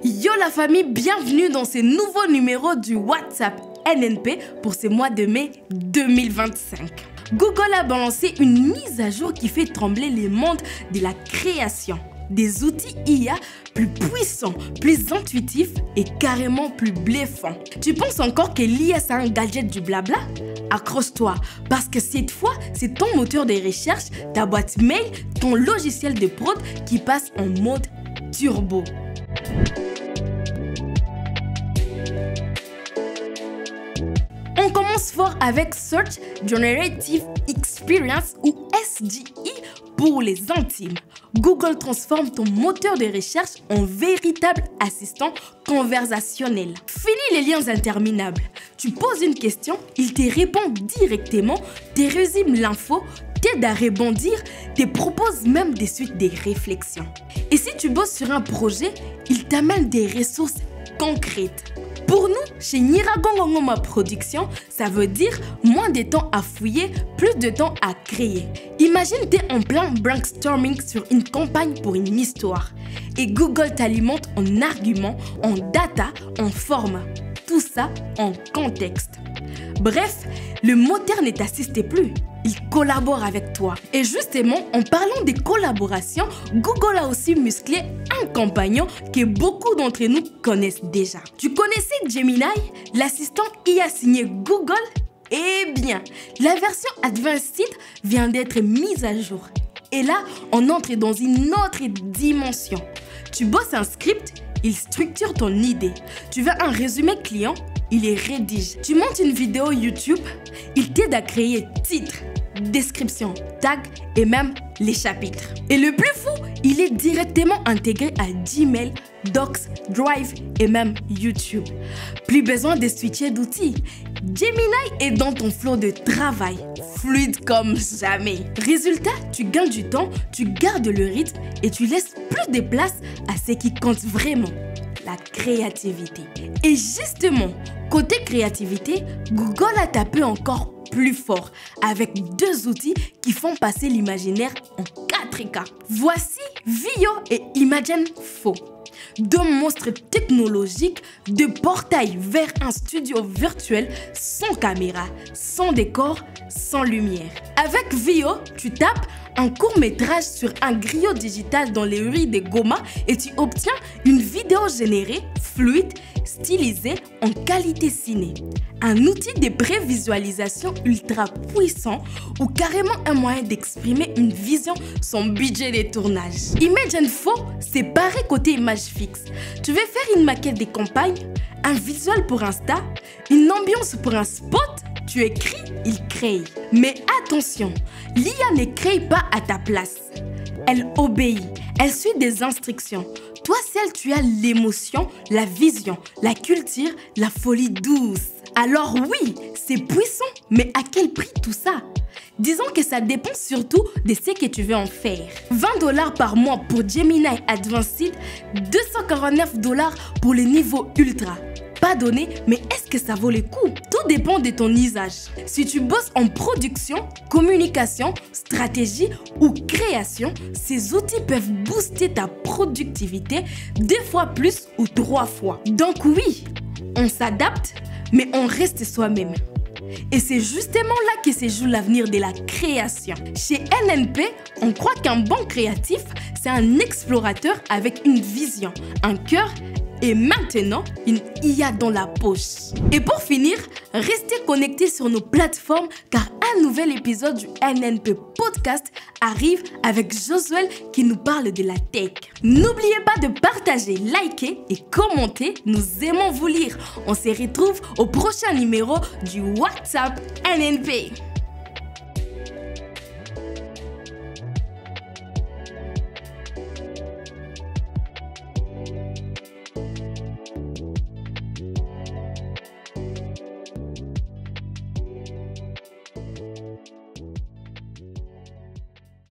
Yo la famille, bienvenue dans ce nouveau numéro du WhatsApp NNP pour ce mois de mai 2025. Google a balancé une mise à jour qui fait trembler les mondes de la création. Des outils IA plus puissants, plus intuitifs et carrément plus bluffants. Tu penses encore que l'IA c'est un gadget du blabla? Accroche-toi, parce que cette fois, c'est ton moteur de recherche, ta boîte mail, ton logiciel de prod qui passe en mode turbo. On commence fort avec Search Generative Experience ou SGE pour les intimes. Google transforme ton moteur de recherche en véritable assistant conversationnel. Fini les liens interminables. Tu poses une question, il te répond directement, te résume l'info, t'aide à rebondir, te propose même des suites de réflexions. Et si tu bosses sur un projet, il t'amène des ressources concrètes. Pour nous, chez Nyiragongo Production, ça veut dire moins de temps à fouiller, plus de temps à créer. Imagine t'es en plein brainstorming sur une campagne pour une histoire et Google t'alimente en arguments, en data, en format. Tout ça en contexte. Bref, le moteur ne t'assiste plus, il collabore avec toi. Et justement, en parlant de collaboration, Google a aussi musclé un compagnon que beaucoup d'entre nous connaissent déjà. Tu connaissais Gemini, l'assistant IA signé Google? Eh bien, la version Advanced vient d'être mise à jour. Et là, on entre dans une autre dimension. Tu bosses un script, il structure ton idée. Tu veux un résumé client, il les rédige. Tu montes une vidéo YouTube, il t'aide à créer titre, description, tag et même les chapitres. Et le plus fou, il est directement intégré à Gmail, Docs, Drive et même YouTube. Plus besoin de switcher d'outils. Gemini est dans ton flow de travail, fluide comme jamais. Résultat, tu gagnes du temps, tu gardes le rythme et tu laisses plus de place à ce qui compte vraiment, la créativité. Et justement, côté créativité, Google a tapé encore plus fort avec deux outils qui font passer l'imaginaire en 4K. Voici Veo et Imagen4. Deux monstres technologiques, deux portails vers un studio virtuel sans caméra, sans décor, sans lumière. Avec Veo, tu tapes un court-métrage sur un griot digital dans les rues de Goma et tu obtiens une vidéo générée, fluide, stylisée en qualité ciné. Un outil de prévisualisation ultra puissant ou carrément un moyen d'exprimer une vision sans budget de tournage. Imagen4, c'est pareil côté image fixe. Tu veux faire une maquette de campagne, un visuel pour Insta, une ambiance pour un spot? Tu écris, il crée. Mais attention, l'IA ne crée pas à ta place. Elle obéit, elle suit des instructions. Toi seul, tu as l'émotion, la vision, la culture, la folie douce. Alors oui, c'est puissant, mais à quel prix tout ça? Disons que ça dépend surtout de ce que tu veux en faire. 20 $ par mois pour Gemini Advanced, 249 $ pour le niveau ultra. Pas donné, mais est-ce que ça vaut le coup? Tout dépend de ton usage. Si tu bosses en production, communication, stratégie ou création, ces outils peuvent booster ta productivité 2 fois plus ou 3 fois. Donc oui, on s'adapte, mais on reste soi-même. Et c'est justement là que se joue l'avenir de la création. Chez NNP, on croit qu'un bon créatif, c'est un explorateur avec une vision, un cœur et maintenant une IA dans la poche. Et pour finir, restez connectés sur nos plateformes car un nouvel épisode du NNP Podcast arrive avec Josuel qui nous parle de la tech. N'oubliez pas de partager, liker et commenter, nous aimons vous lire. On se retrouve au prochain numéro du WhatsApp NNP.